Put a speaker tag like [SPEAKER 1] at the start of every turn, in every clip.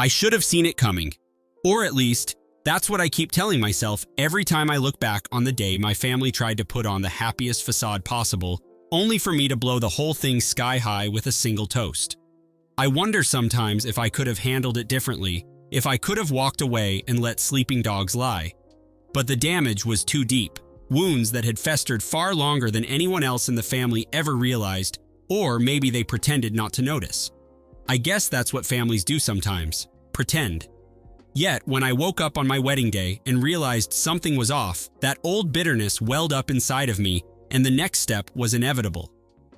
[SPEAKER 1] I should have seen it coming. Or at least, that's what I keep telling myself every time I look back on the day my family tried to put on the happiest facade possible, only for me to blow the whole thing sky high with a single toast. I wonder sometimes if I could have handled it differently, if I could have walked away and let sleeping dogs lie. But the damage was too deep, wounds that had festered far longer than anyone else in the family ever realized, or maybe they pretended not to notice. I guess that's what families do sometimes, pretend. Yet, when I woke up on my wedding day and realized something was off, that old bitterness welled up inside of me, and the next step was inevitable.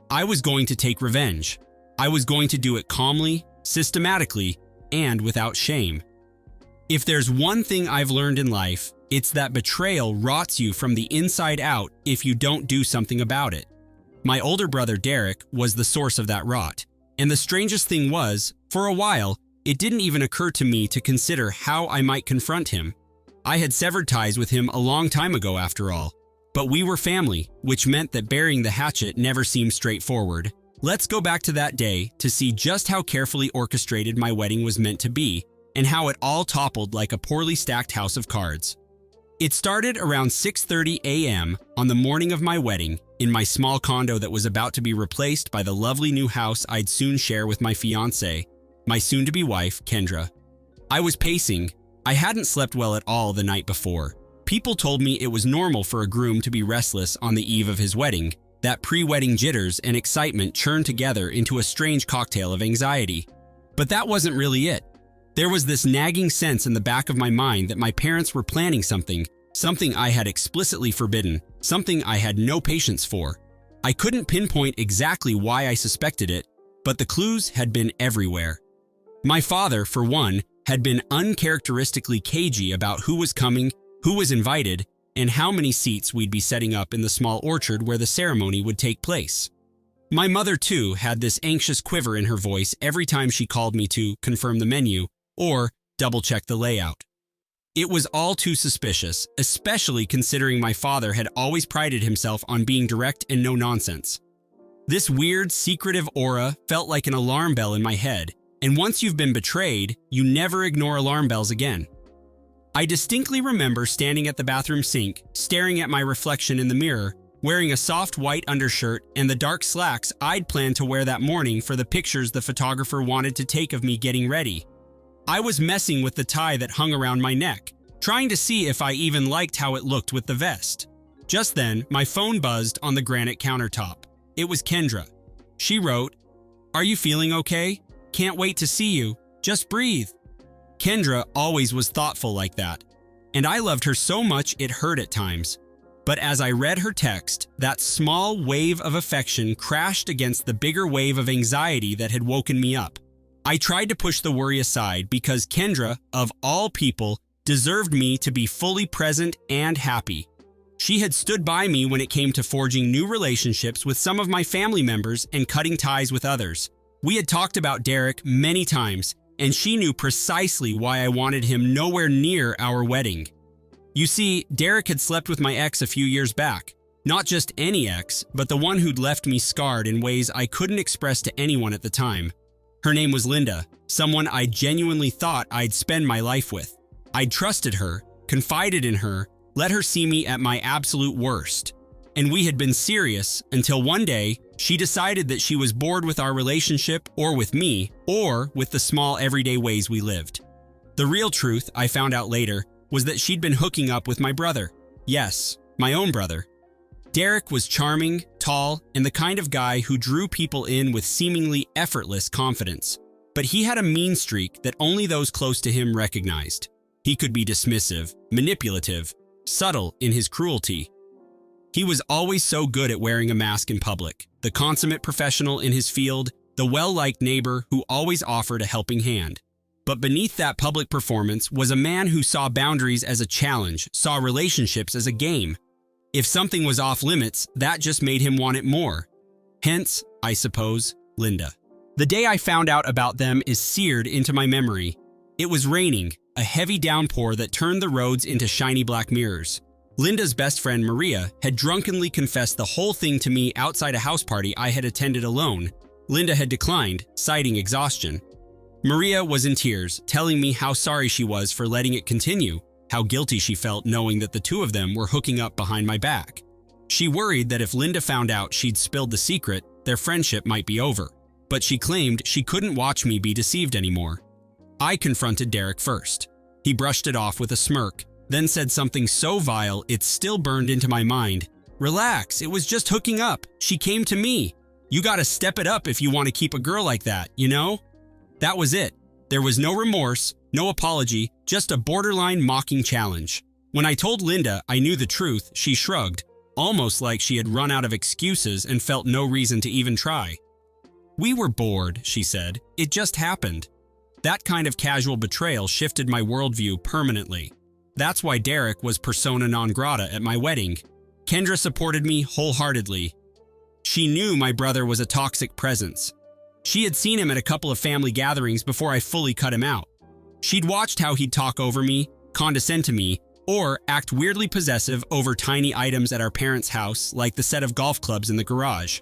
[SPEAKER 1] I was going to take revenge. I was going to do it calmly, systematically, and without shame. If there's one thing I've learned in life, it's that betrayal rots you from the inside out if you don't do something about it. My older brother Derek was the source of that rot, and the strangest thing was, for a while, it didn't even occur to me to consider how I might confront him. I had severed ties with him a long time ago after all, but we were family, which meant that burying the hatchet never seemed straightforward. Let's go back to that day to see just how carefully orchestrated my wedding was meant to be, and how it all toppled like a poorly stacked house of cards. It started around 6:30 a.m. on the morning of my wedding in my small condo that was about to be replaced by the lovely new house I'd soon share with my fiancée, my soon-to-be wife, Kendra. I was pacing. I hadn't slept well at all the night before. People told me it was normal for a groom to be restless on the eve of his wedding, that pre-wedding jitters and excitement churned together into a strange cocktail of anxiety. But that wasn't really it. There was this nagging sense in the back of my mind that my parents were planning something I had explicitly forbidden, something I had no patience for. I couldn't pinpoint exactly why I suspected it, but the clues had been everywhere. My father, for one, had been uncharacteristically cagey about who was coming, who was invited, and how many seats we'd be setting up in the small orchard where the ceremony would take place. My mother, too, had this anxious quiver in her voice every time she called me to confirm the menu or double-check the layout. It was all too suspicious, especially considering my father had always prided himself on being direct and no nonsense. This weird, secretive aura felt like an alarm bell in my head, and once you've been betrayed, you never ignore alarm bells again. I distinctly remember standing at the bathroom sink, staring at my reflection in the mirror, wearing a soft white undershirt and the dark slacks I'd planned to wear that morning for the pictures the photographer wanted to take of me getting ready. I was messing with the tie that hung around my neck, trying to see if I even liked how it looked with the vest. Just then, my phone buzzed on the granite countertop. It was Kendra. She wrote, "Are you feeling okay? Can't wait to see you. Just breathe." Kendra always was thoughtful like that, and I loved her so much it hurt at times. But as I read her text, that small wave of affection crashed against the bigger wave of anxiety that had woken me up. I tried to push the worry aside because Kendra, of all people, deserved me to be fully present and happy. She had stood by me when it came to forging new relationships with some of my family members and cutting ties with others. We had talked about Derek many times, and she knew precisely why I wanted him nowhere near our wedding. You see, Derek had slept with my ex a few years back. Not just any ex, but the one who'd left me scarred in ways I couldn't express to anyone at the time. Her name was Linda, someone I genuinely thought I'd spend my life with. I'd trusted her, confided in her, let her see me at my absolute worst. And we had been serious until one day, she decided that she was bored with our relationship or with me, or with the small everyday ways we lived. The real truth, I found out later, was that she'd been hooking up with my brother. Yes, my own brother. Derek was charming, tall, and the kind of guy who drew people in with seemingly effortless confidence. But he had a mean streak that only those close to him recognized. He could be dismissive, manipulative, subtle in his cruelty. He was always so good at wearing a mask in public, the consummate professional in his field, the well-liked neighbor who always offered a helping hand. But beneath that public performance was a man who saw boundaries as a challenge, saw relationships as a game. If something was off limits, that just made him want it more. Hence, I suppose, Linda. The day I found out about them is seared into my memory. It was raining, a heavy downpour that turned the roads into shiny black mirrors. Linda's best friend, Maria, had drunkenly confessed the whole thing to me outside a house party I had attended alone. Linda had declined, citing exhaustion. Maria was in tears, telling me how sorry she was for letting it continue, how guilty she felt knowing that the two of them were hooking up behind my back. She worried that if Linda found out she'd spilled the secret, their friendship might be over, but she claimed she couldn't watch me be deceived anymore. I confronted Derek first. He brushed it off with a smirk, then said something so vile it still burned into my mind. "Relax, it was just hooking up. She came to me. You gotta step it up if you want to keep a girl like that, you know?" That was it. There was no remorse, no apology, just a borderline mocking challenge. When I told Linda I knew the truth, she shrugged, almost like she had run out of excuses and felt no reason to even try. "We were bored," she said. "It just happened." That kind of casual betrayal shifted my worldview permanently. That's why Derek was persona non grata at my wedding. Kendra supported me wholeheartedly. She knew my brother was a toxic presence. She had seen him at a couple of family gatherings before I fully cut him out. She'd watched how he'd talk over me, condescend to me, or act weirdly possessive over tiny items at our parents' house, like the set of golf clubs in the garage.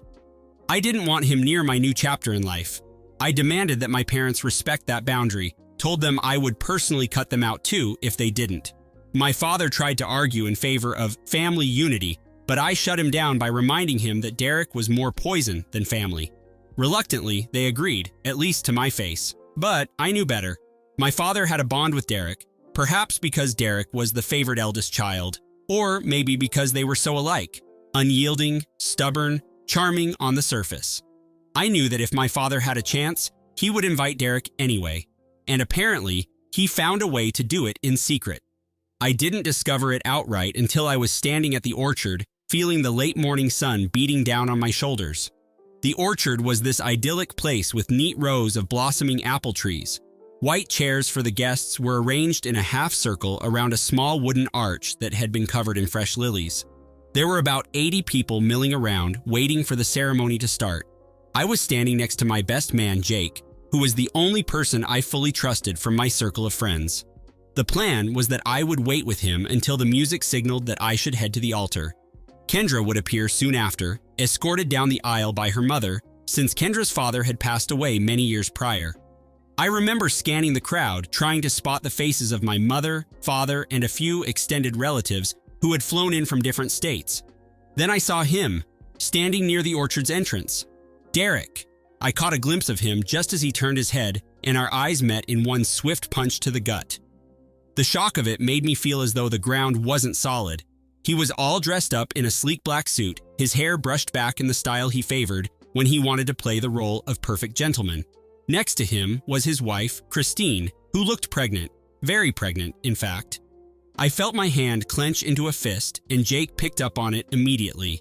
[SPEAKER 1] I didn't want him near my new chapter in life. I demanded that my parents respect that boundary, told them I would personally cut them out too if they didn't. My father tried to argue in favor of family unity, but I shut him down by reminding him that Derek was more poison than family. Reluctantly, they agreed, at least to my face. But I knew better. My father had a bond with Derek, perhaps because Derek was the favored eldest child, or maybe because they were so alike, unyielding, stubborn, charming on the surface. I knew that if my father had a chance, he would invite Derek anyway, and apparently, he found a way to do it in secret. I didn't discover it outright until I was standing at the orchard, feeling the late morning sun beating down on my shoulders. The orchard was this idyllic place with neat rows of blossoming apple trees. White chairs for the guests were arranged in a half circle around a small wooden arch that had been covered in fresh lilies. There were about 80 people milling around, waiting for the ceremony to start. I was standing next to my best man, Jake, who was the only person I fully trusted from my circle of friends. The plan was that I would wait with him until the music signaled that I should head to the altar. Kendra would appear soon after, escorted down the aisle by her mother, since Kendra's father had passed away many years prior. I remember scanning the crowd, trying to spot the faces of my mother, father, and a few extended relatives who had flown in from different states. Then I saw him, standing near the orchard's entrance. Derek. I caught a glimpse of him just as he turned his head, and our eyes met in one swift punch to the gut. The shock of it made me feel as though the ground wasn't solid. He was all dressed up in a sleek black suit, his hair brushed back in the style he favored when he wanted to play the role of perfect gentleman. Next to him was his wife, Christine, who looked pregnant, very pregnant, in fact. I felt my hand clench into a fist, and Jake picked up on it immediately.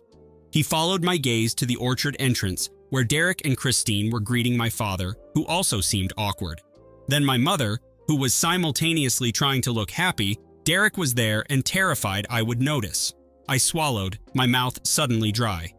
[SPEAKER 1] He followed my gaze to the orchard entrance, where Derek and Christine were greeting my father, who also seemed awkward. Then my mother, who was simultaneously trying to look happy. Derek was there and terrified I would notice. I swallowed, my mouth suddenly dry.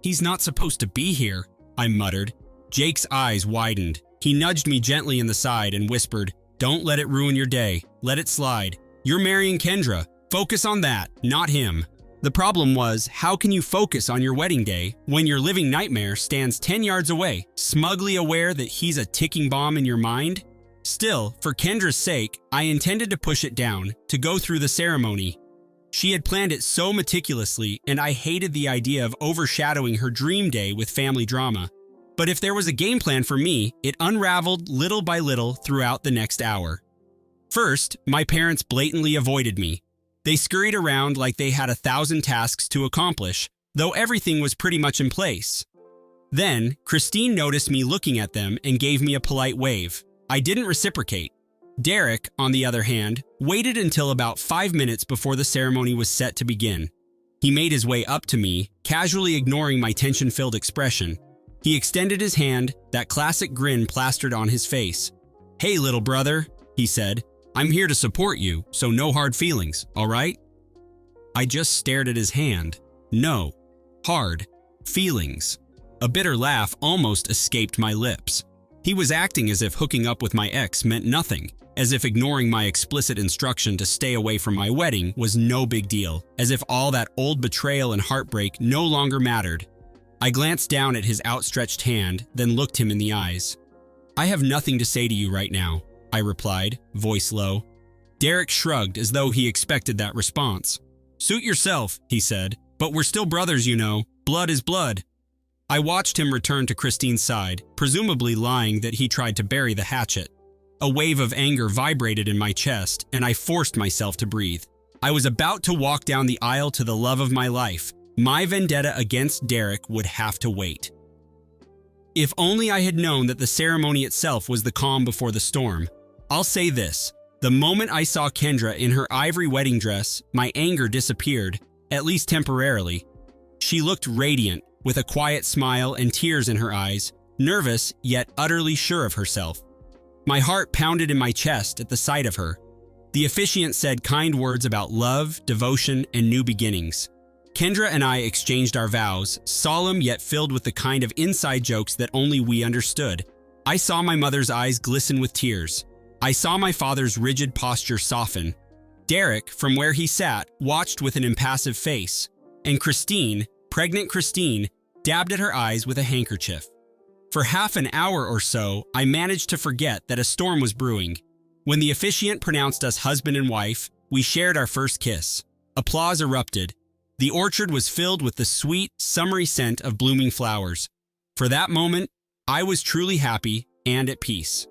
[SPEAKER 1] "He's not supposed to be here," I muttered. Jake's eyes widened. He nudged me gently in the side and whispered, "Don't let it ruin your day. Let it slide. You're marrying Kendra. Focus on that, not him." The problem was, how can you focus on your wedding day when your living nightmare stands 10 yards away, smugly aware that he's a ticking bomb in your mind? Still, for Kendra's sake, I intended to push it down, to go through the ceremony. She had planned it so meticulously, and I hated the idea of overshadowing her dream day with family drama. But if there was a game plan for me, it unraveled little by little throughout the next hour. First, my parents blatantly avoided me. They scurried around like they had 1,000 tasks to accomplish, though everything was pretty much in place. Then, Christine noticed me looking at them and gave me a polite wave. I didn't reciprocate. Derek, on the other hand, waited until about 5 minutes before the ceremony was set to begin. He made his way up to me, casually ignoring my tension-filled expression. He extended his hand, that classic grin plastered on his face. "Hey, little brother," he said. "I'm here to support you, so no hard feelings, all right?" I just stared at his hand. No. Hard. Feelings. A bitter laugh almost escaped my lips. He was acting as if hooking up with my ex meant nothing, as if ignoring my explicit instruction to stay away from my wedding was no big deal, as if all that old betrayal and heartbreak no longer mattered. I glanced down at his outstretched hand, then looked him in the eyes. "I have nothing to say to you right now," I replied, voice low. Derek shrugged as though he expected that response. "Suit yourself," he said, "but we're still brothers, you know. Blood is blood." I watched him return to Christine's side, presumably lying that he tried to bury the hatchet. A wave of anger vibrated in my chest, and I forced myself to breathe. I was about to walk down the aisle to the love of my life. My vendetta against Derek would have to wait. If only I had known that the ceremony itself was the calm before the storm. I'll say this. The moment I saw Kendra in her ivory wedding dress, my anger disappeared, at least temporarily. She looked radiant, with a quiet smile and tears in her eyes, nervous yet utterly sure of herself. My heart pounded in my chest at the sight of her. The officiant said kind words about love, devotion, and new beginnings. Kendra and I exchanged our vows, solemn yet filled with the kind of inside jokes that only we understood. I saw my mother's eyes glisten with tears. I saw my father's rigid posture soften. Derek, from where he sat, watched with an impassive face. And Christine, pregnant Christine, dabbed at her eyes with a handkerchief. For half an hour or so, I managed to forget that a storm was brewing. When the officiant pronounced us husband and wife, we shared our first kiss. Applause erupted. The orchard was filled with the sweet, summery scent of blooming flowers. For that moment, I was truly happy and at peace.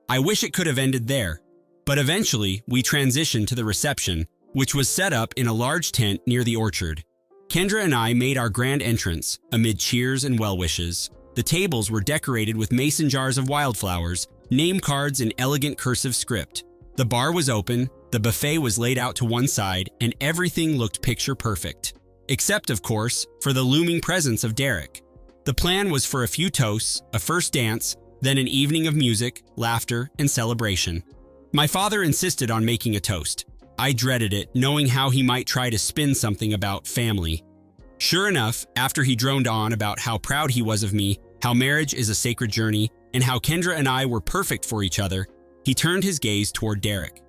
[SPEAKER 1] I wish it could have ended there, but eventually we transitioned to the reception, which was set up in a large tent near the orchard. Kendra and I made our grand entrance, amid cheers and well wishes. The tables were decorated with mason jars of wildflowers, name cards in elegant cursive script. The bar was open, the buffet was laid out to one side, and everything looked picture perfect. Except, of course, for the looming presence of Derek. The plan was for a few toasts, a first dance, then an evening of music, laughter, and celebration. My father insisted on making a toast. I dreaded it, knowing how he might try to spin something about family. Sure enough, after he droned on about how proud he was of me, how marriage is a sacred journey, and how Kendra and I were perfect for each other, he turned his gaze toward Derek.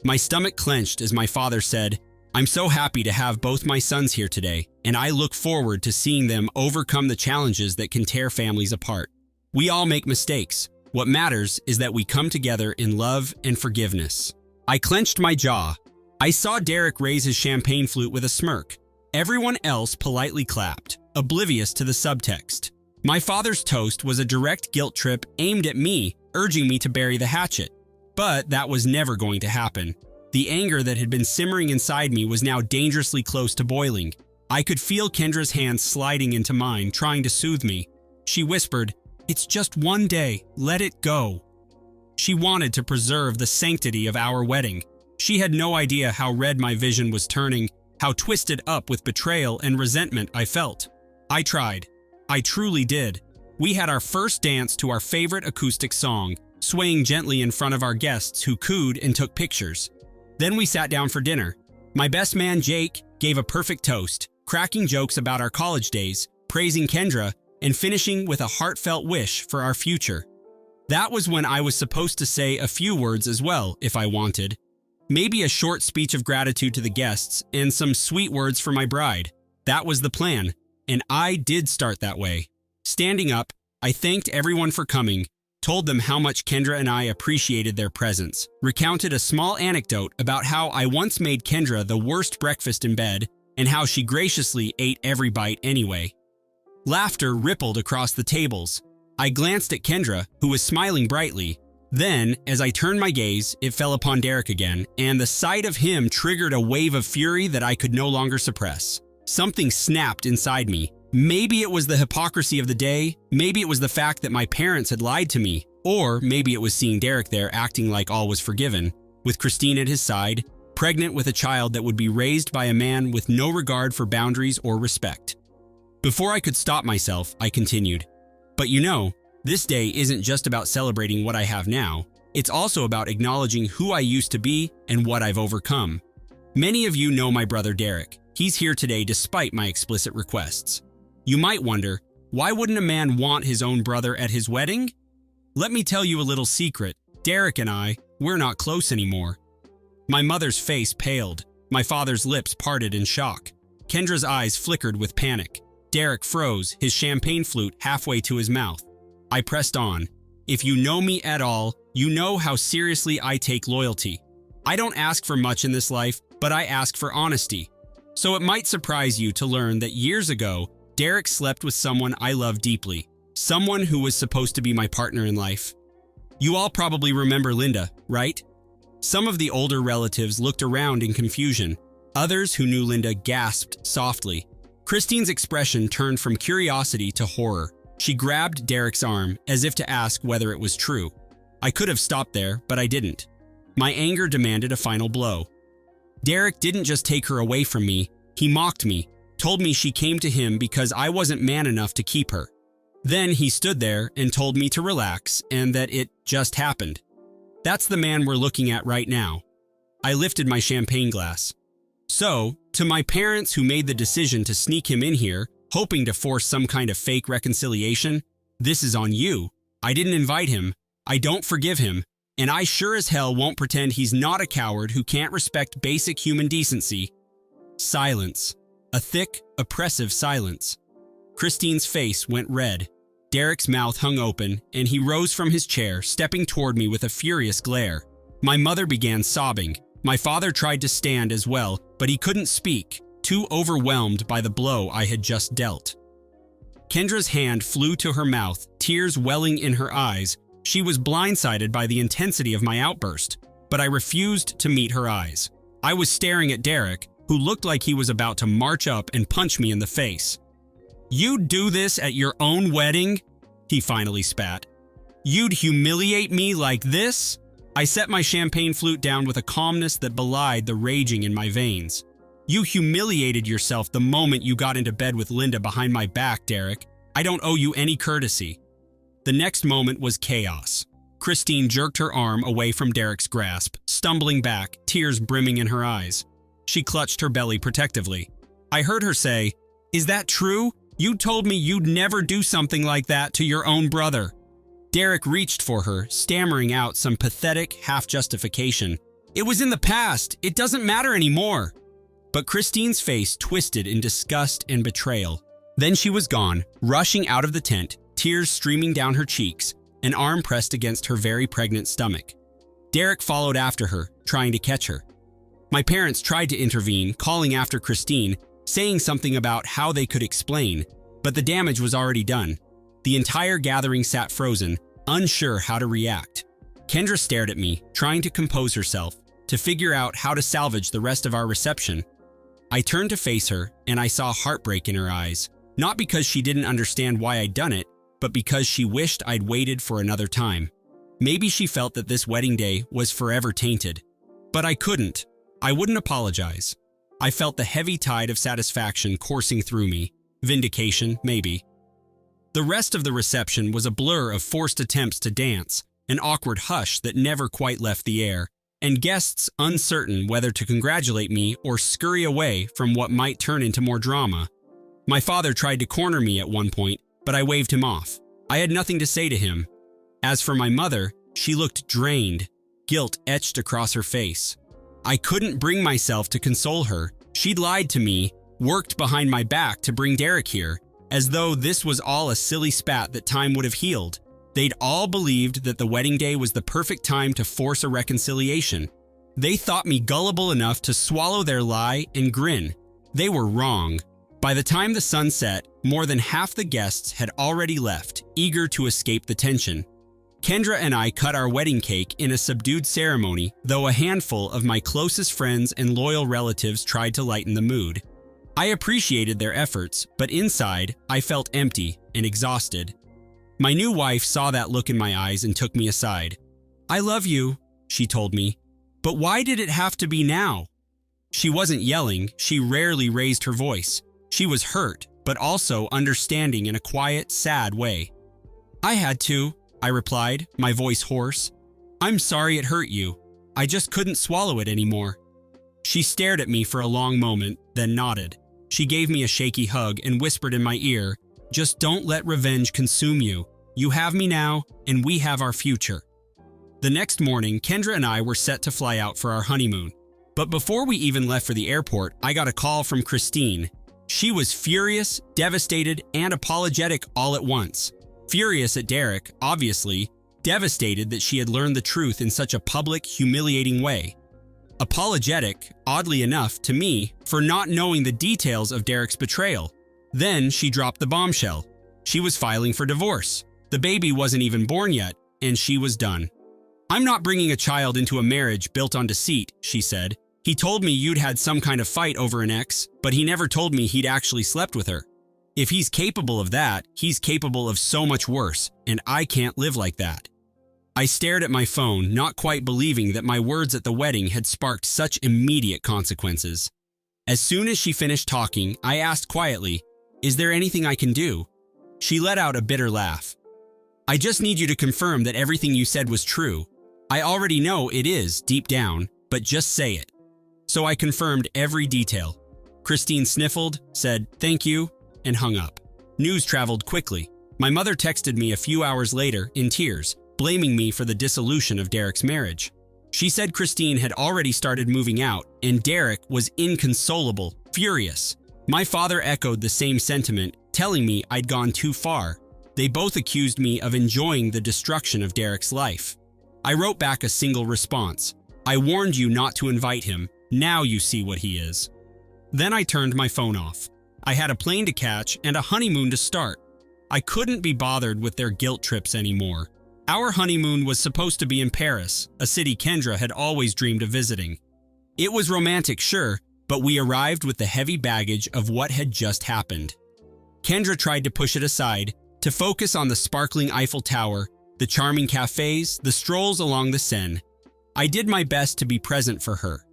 [SPEAKER 1] My stomach clenched as my father said, "I'm so happy to have both my sons here today, and I look forward to seeing them overcome the challenges that can tear families apart. We all make mistakes. What matters is that we come together in love and forgiveness." I clenched my jaw. I saw Derek raise his champagne flute with a smirk. Everyone else politely clapped, oblivious to the subtext. My father's toast was a direct guilt trip aimed at me, urging me to bury the hatchet. But that was never going to happen. The anger that had been simmering inside me was now dangerously close to boiling. I could feel Kendra's hand sliding into mine, trying to soothe me. She whispered, "It's just one day, let it go." She wanted to preserve the sanctity of our wedding. She had no idea how red my vision was turning, how twisted up with betrayal and resentment I felt. I tried. I truly did. We had our first dance to our favorite acoustic song, swaying gently in front of our guests who cooed and took pictures. Then we sat down for dinner. My best man, Jake, gave a perfect toast, cracking jokes about our college days, praising Kendra, and finishing with a heartfelt wish for our future. That was when I was supposed to say a few words as well, if I wanted. Maybe a short speech of gratitude to the guests and some sweet words for my bride. That was the plan, and I did start that way. Standing up, I thanked everyone for coming, told them how much Kendra and I appreciated their presence, recounted a small anecdote about how I once made Kendra the worst breakfast in bed and how she graciously ate every bite anyway. Laughter rippled across the tables. I glanced at Kendra, who was smiling brightly. Then, as I turned my gaze, it fell upon Derek again, and the sight of him triggered a wave of fury that I could no longer suppress. Something snapped inside me. Maybe it was the hypocrisy of the day, maybe it was the fact that my parents had lied to me, or maybe it was seeing Derek there acting like all was forgiven, with Christine at his side, pregnant with a child that would be raised by a man with no regard for boundaries or respect. Before I could stop myself, I continued, "But you know, this day isn't just about celebrating what I have now. It's also about acknowledging who I used to be and what I've overcome. Many of you know my brother Derek. He's here today despite my explicit requests. You might wonder, why wouldn't a man want his own brother at his wedding? Let me tell you a little secret. Derek and I, we're not close anymore." My mother's face paled. My father's lips parted in shock. Kendra's eyes flickered with panic. Derek froze, his champagne flute halfway to his mouth. I pressed on. If you know me at all, you know how seriously I take loyalty. I don't ask for much in this life, but I ask for honesty. So it might surprise you to learn that years ago, Derek slept with someone I love deeply, someone who was supposed to be my partner in life. You all probably remember Linda, right? Some of the older relatives looked around in confusion. Others who knew Linda gasped softly. Christine's expression turned from curiosity to horror. She grabbed Derek's arm as if to ask whether it was true. I could have stopped there, but I didn't. My anger demanded a final blow. Derek didn't just take her away from me, he mocked me, told me she came to him because I wasn't man enough to keep her. Then he stood there and told me to relax and that it just happened. That's the man we're looking at right now. I lifted my champagne glass. So, to my parents who made the decision to sneak him in here, hoping to force some kind of fake reconciliation, this is on you. I didn't invite him, I don't forgive him, and I sure as hell won't pretend he's not a coward who can't respect basic human decency. Silence. A thick, oppressive silence. Christine's face went red. Derek's mouth hung open, and he rose from his chair, stepping toward me with a furious glare. My mother began sobbing. My father tried to stand as well, but he couldn't speak, too overwhelmed by the blow I had just dealt. Kendra's hand flew to her mouth, tears welling in her eyes. She was blindsided by the intensity of my outburst, but I refused to meet her eyes. I was staring at Derek, who looked like he was about to march up and punch me in the face. "You'd do this at your own wedding?" he finally spat. "You'd humiliate me like this?" I set my champagne flute down with a calmness that belied the raging in my veins. "You humiliated yourself the moment you got into bed with Linda behind my back, Derek. I don't owe you any courtesy." The next moment was chaos. Christine jerked her arm away from Derek's grasp, stumbling back, tears brimming in her eyes. She clutched her belly protectively. I heard her say, "Is that true? You told me you'd never do something like that to your own brother." Derek reached for her, stammering out some pathetic half-justification. "It was in the past. It doesn't matter anymore." But Christine's face twisted in disgust and betrayal. Then she was gone, rushing out of the tent, tears streaming down her cheeks, an arm pressed against her very pregnant stomach. Derek followed after her, trying to catch her. My parents tried to intervene, calling after Christine, saying something about how they could explain, but the damage was already done. The entire gathering sat frozen, unsure how to react. Kendra stared at me, trying to compose herself, to figure out how to salvage the rest of our reception. I turned to face her, and I saw heartbreak in her eyes, not because she didn't understand why I'd done it, but because she wished I'd waited for another time. Maybe she felt that this wedding day was forever tainted. But I couldn't. I wouldn't apologize. I felt the heavy tide of satisfaction coursing through me. Vindication, maybe. The rest of the reception was a blur of forced attempts to dance, an awkward hush that never quite left the air, and guests uncertain whether to congratulate me or scurry away from what might turn into more drama. My father tried to corner me at one point, but I waved him off. I had nothing to say to him. As for my mother, she looked drained, guilt etched across her face. I couldn't bring myself to console her. She'd lied to me, worked behind my back to bring Derek here, as though this was all a silly spat that time would have healed. They'd all believed that the wedding day was the perfect time to force a reconciliation. They thought me gullible enough to swallow their lie and grin. They were wrong. By the time the sun set, more than half the guests had already left, eager to escape the tension. Kendra and I cut our wedding cake in a subdued ceremony, though a handful of my closest friends and loyal relatives tried to lighten the mood. I appreciated their efforts, but inside, I felt empty and exhausted. My new wife saw that look in my eyes and took me aside. "I love you," she told me, "but why did it have to be now?" She wasn't yelling, she rarely raised her voice. She was hurt, but also understanding in a quiet, sad way. "I had to," I replied, my voice hoarse. "I'm sorry it hurt you. I just couldn't swallow it anymore." She stared at me for a long moment, then nodded. She gave me a shaky hug and whispered in my ear, "Just don't let revenge consume you. You have me now, and we have our future." The next morning, Kendra and I were set to fly out for our honeymoon. But before we even left for the airport, I got a call from Christine. She was furious, devastated, and apologetic all at once. Furious at Derek, obviously, devastated that she had learned the truth in such a public, humiliating way. Apologetic, oddly enough, to me for not knowing the details of Derek's betrayal. Then she dropped the bombshell. She was filing for divorce. The baby wasn't even born yet, and she was done. "I'm not bringing a child into a marriage built on deceit," she said. "He told me you'd had some kind of fight over an ex, but he never told me he'd actually slept with her. If he's capable of that, he's capable of so much worse, and I can't live like that." I stared at my phone, not quite believing that my words at the wedding had sparked such immediate consequences. As soon as she finished talking, I asked quietly, "Is there anything I can do?" She let out a bitter laugh. "I just need you to confirm that everything you said was true. I already know it is, deep down, but just say it." So I confirmed every detail. Christine sniffled, said, "Thank you," and hung up. News traveled quickly. My mother texted me a few hours later, in tears, blaming me for the dissolution of Derek's marriage. She said Christine had already started moving out, and Derek was inconsolable, furious. My father echoed the same sentiment, telling me I'd gone too far. They both accused me of enjoying the destruction of Derek's life. I wrote back a single response. "I warned you not to invite him. Now you see what he is." Then I turned my phone off. I had a plane to catch and a honeymoon to start. I couldn't be bothered with their guilt trips anymore. Our honeymoon was supposed to be in Paris, a city Kendra had always dreamed of visiting. It was romantic, sure, but we arrived with the heavy baggage of what had just happened. Kendra tried to push it aside, to focus on the sparkling Eiffel Tower, the charming cafes, the strolls along the Seine. I did my best to be present for her.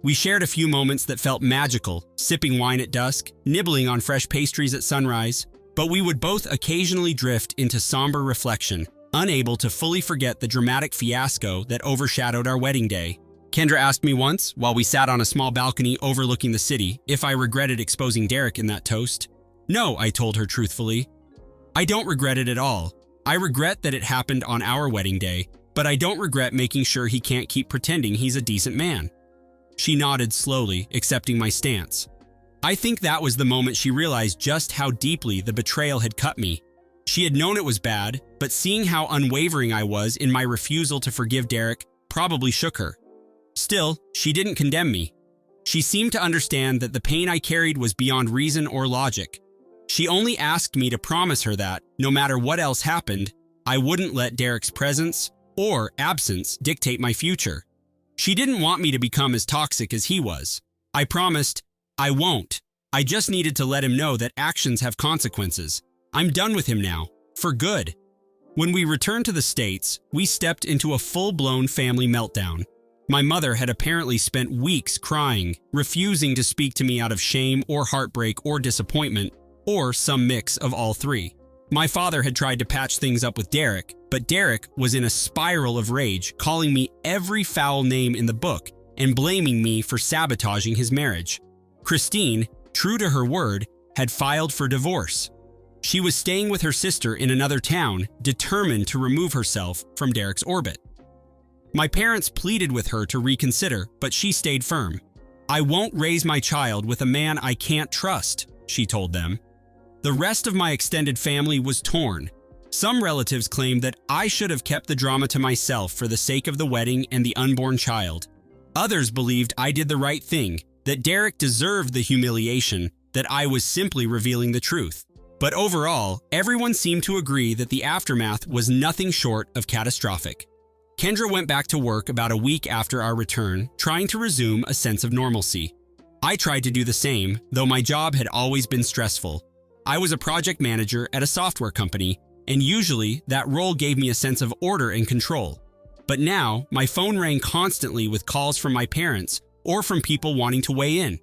[SPEAKER 1] We shared a few moments that felt magical, sipping wine at dusk, nibbling on fresh pastries at sunrise, but we would both occasionally drift into somber reflection, unable to fully forget the dramatic fiasco that overshadowed our wedding day. Kendra asked me once, while we sat on a small balcony overlooking the city, if I regretted exposing Derek in that toast. "No," I told her truthfully. "I don't regret it at all. I regret that it happened on our wedding day, but I don't regret making sure he can't keep pretending he's a decent man." She nodded slowly, accepting my stance. I think that was the moment she realized just how deeply the betrayal had cut me. She had known it was bad, but seeing how unwavering I was in my refusal to forgive Derek probably shook her. Still, she didn't condemn me. She seemed to understand that the pain I carried was beyond reason or logic. She only asked me to promise her that, no matter what else happened, I wouldn't let Derek's presence or absence dictate my future. She didn't want me to become as toxic as he was. I promised, "I won't. I just needed to let him know that actions have consequences. I'm done with him now, for good." When we returned to the States, we stepped into a full-blown family meltdown. My mother had apparently spent weeks crying, refusing to speak to me out of shame or heartbreak or disappointment, or some mix of all three. My father had tried to patch things up with Derek, but Derek was in a spiral of rage, calling me every foul name in the book and blaming me for sabotaging his marriage. Christine, true to her word, had filed for divorce. She was staying with her sister in another town, determined to remove herself from Derek's orbit. My parents pleaded with her to reconsider, but she stayed firm. "I won't raise my child with a man I can't trust," she told them. The rest of my extended family was torn. Some relatives claimed that I should have kept the drama to myself for the sake of the wedding and the unborn child. Others believed I did the right thing, that Derek deserved the humiliation, that I was simply revealing the truth. But overall, everyone seemed to agree that the aftermath was nothing short of catastrophic. Kendra went back to work about a week after our return, trying to resume a sense of normalcy. I tried to do the same, though my job had always been stressful. I was a project manager at a software company, and usually that role gave me a sense of order and control. But now, my phone rang constantly with calls from my parents or from people wanting to weigh in.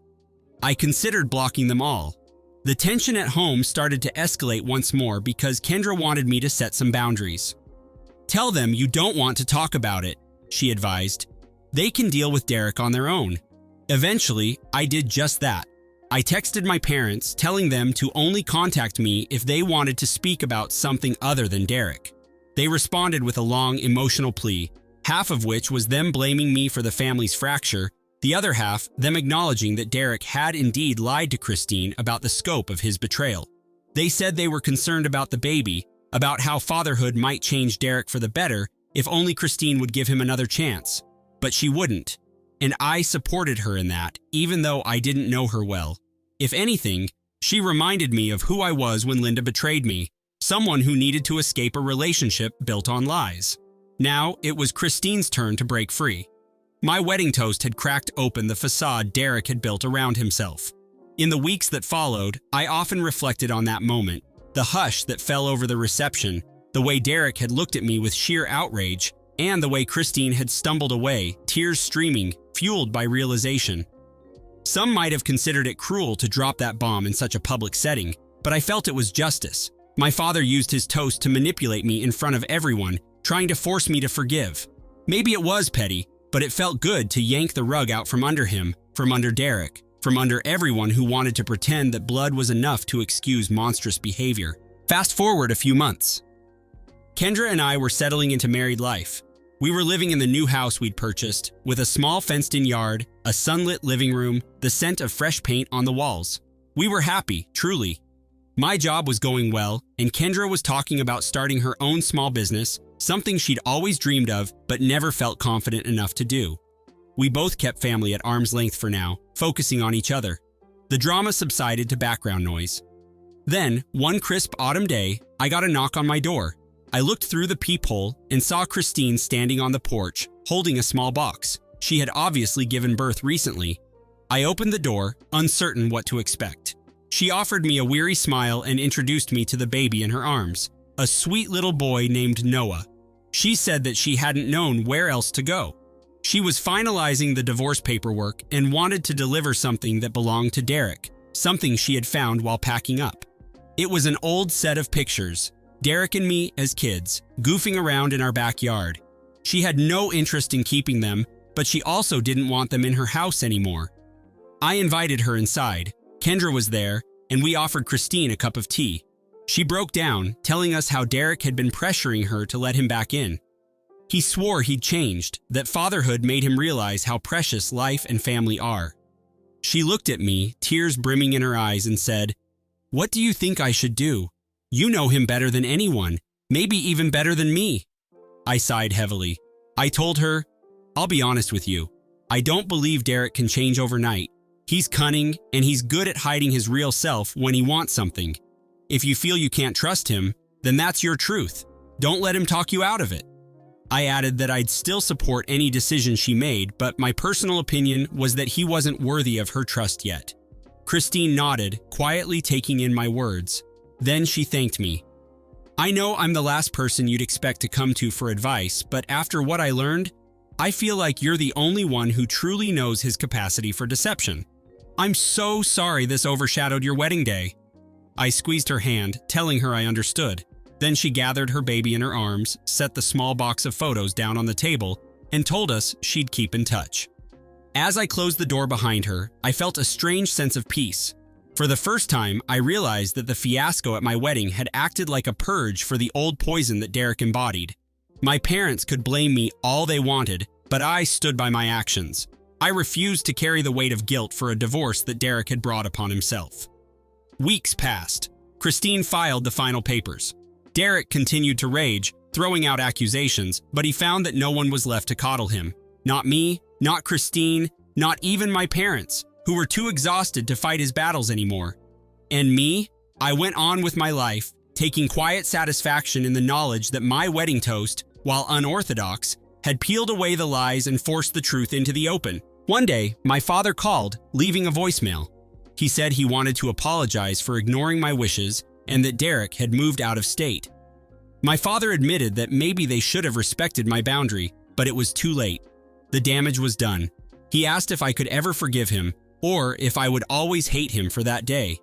[SPEAKER 1] I considered blocking them all. The tension at home started to escalate once more because Kendra wanted me to set some boundaries. "Tell them you don't want to talk about it," she advised. "They can deal with Derek on their own." Eventually, I did just that. I texted my parents, telling them to only contact me if they wanted to speak about something other than Derek. They responded with a long, emotional plea, half of which was them blaming me for the family's fracture, the other half them acknowledging that Derek had indeed lied to Christine about the scope of his betrayal. They said they were concerned about the baby, about how fatherhood might change Derek for the better if only Christine would give him another chance. But she wouldn't, and I supported her in that, even though I didn't know her well. If anything, she reminded me of who I was when Linda betrayed me, someone who needed to escape a relationship built on lies. Now, it was Christine's turn to break free. My wedding toast had cracked open the facade Derek had built around himself. In the weeks that followed, I often reflected on that moment, the hush that fell over the reception, the way Derek had looked at me with sheer outrage, and the way Christine had stumbled away, tears streaming, fueled by realization. Some might have considered it cruel to drop that bomb in such a public setting, but I felt it was justice. My father used his toast to manipulate me in front of everyone, trying to force me to forgive. Maybe it was petty, but it felt good to yank the rug out from under him, from under Derek, from under everyone who wanted to pretend that blood was enough to excuse monstrous behavior. Fast forward a few months. Kendra and I were settling into married life. We were living in the new house we'd purchased, with a small fenced-in yard, a sunlit living room, the scent of fresh paint on the walls. We were happy, truly. My job was going well, and Kendra was talking about starting her own small business, something she'd always dreamed of but never felt confident enough to do. We both kept family at arm's length for now, focusing on each other. The drama subsided to background noise. Then, one crisp autumn day, I got a knock on my door. I looked through the peephole and saw Christine standing on the porch, holding a small box. She had obviously given birth recently. I opened the door, uncertain what to expect. She offered me a weary smile and introduced me to the baby in her arms, a sweet little boy named Noah. She said that she hadn't known where else to go. She was finalizing the divorce paperwork and wanted to deliver something that belonged to Derek, something she had found while packing up. It was an old set of pictures, Derek and me as kids, goofing around in our backyard. She had no interest in keeping them, but she also didn't want them in her house anymore. I invited her inside. Kendra was there, and we offered Christine a cup of tea. She broke down, telling us how Derek had been pressuring her to let him back in. He swore he'd changed, that fatherhood made him realize how precious life and family are. She looked at me, tears brimming in her eyes, and said, "What do you think I should do? You know him better than anyone, maybe even better than me." I sighed heavily. I told her, "I'll be honest with you. I don't believe Derek can change overnight. He's cunning, and he's good at hiding his real self when he wants something. If you feel you can't trust him, then that's your truth. Don't let him talk you out of it." I added that I'd still support any decision she made, but my personal opinion was that he wasn't worthy of her trust yet. Christine nodded, quietly taking in my words. Then she thanked me. "I know I'm the last person you'd expect to come to for advice, but after what I learned, I feel like you're the only one who truly knows his capacity for deception. I'm so sorry this overshadowed your wedding day." I squeezed her hand, telling her I understood. Then she gathered her baby in her arms, set the small box of photos down on the table, and told us she'd keep in touch. As I closed the door behind her, I felt a strange sense of peace. For the first time, I realized that the fiasco at my wedding had acted like a purge for the old poison that Derek embodied. My parents could blame me all they wanted, but I stood by my actions. I refused to carry the weight of guilt for a divorce that Derek had brought upon himself. Weeks passed. Christine filed the final papers. Derek continued to rage, throwing out accusations, but he found that no one was left to coddle him. Not me, not Christine, not even my parents, who were too exhausted to fight his battles anymore. And me? I went on with my life, taking quiet satisfaction in the knowledge that my wedding toast, while unorthodox, had peeled away the lies and forced the truth into the open. One day, my father called, leaving a voicemail. He said he wanted to apologize for ignoring my wishes and that Derek had moved out of state. My father admitted that maybe they should have respected my boundary, but it was too late. The damage was done. He asked if I could ever forgive him, or if I would always hate him for that day.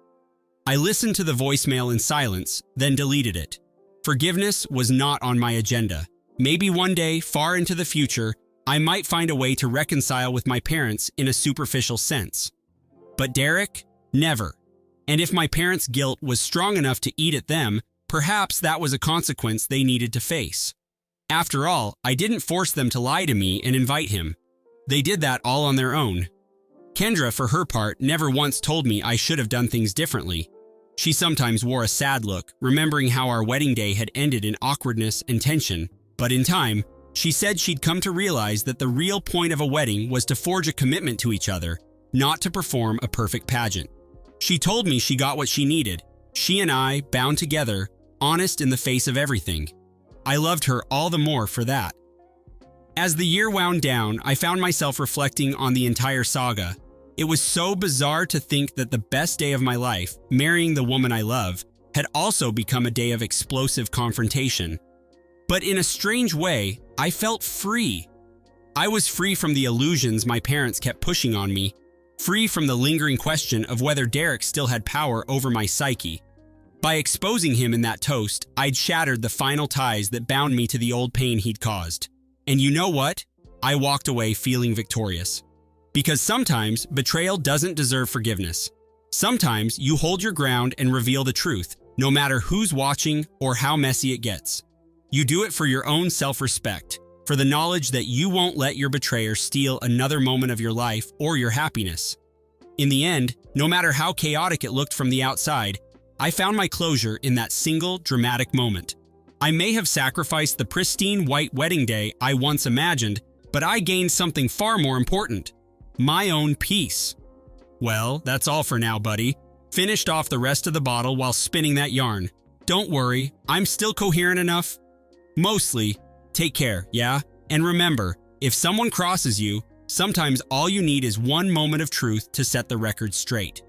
[SPEAKER 1] I listened to the voicemail in silence, then deleted it. Forgiveness was not on my agenda. Maybe one day, far into the future, I might find a way to reconcile with my parents in a superficial sense. But Derek? Never. And if my parents' guilt was strong enough to eat at them, perhaps that was a consequence they needed to face. After all, I didn't force them to lie to me and invite him. They did that all on their own. Kendra, for her part, never once told me I should have done things differently. She sometimes wore a sad look, remembering how our wedding day had ended in awkwardness and tension. But in time, she said she'd come to realize that the real point of a wedding was to forge a commitment to each other, not to perform a perfect pageant. She told me she got what she needed. She and I, bound together, honest in the face of everything. I loved her all the more for that. As the year wound down, I found myself reflecting on the entire saga. It was so bizarre to think that the best day of my life, marrying the woman I love, had also become a day of explosive confrontation. But in a strange way, I felt free. I was free from the illusions my parents kept pushing on me, free from the lingering question of whether Derek still had power over my psyche. By exposing him in that toast, I'd shattered the final ties that bound me to the old pain he'd caused. And you know what? I walked away feeling victorious. Because sometimes betrayal doesn't deserve forgiveness. Sometimes you hold your ground and reveal the truth, no matter who's watching or how messy it gets. You do it for your own self-respect, for the knowledge that you won't let your betrayer steal another moment of your life or your happiness. In the end, no matter how chaotic it looked from the outside, I found my closure in that single dramatic moment. I may have sacrificed the pristine white wedding day I once imagined, but I gained something far more important: my own peace. Well, that's all for now, buddy. Finished off the rest of the bottle while spinning that yarn. Don't worry, I'm still coherent enough. Mostly. Take care, yeah? And remember, if someone crosses you, sometimes all you need is one moment of truth to set the record straight.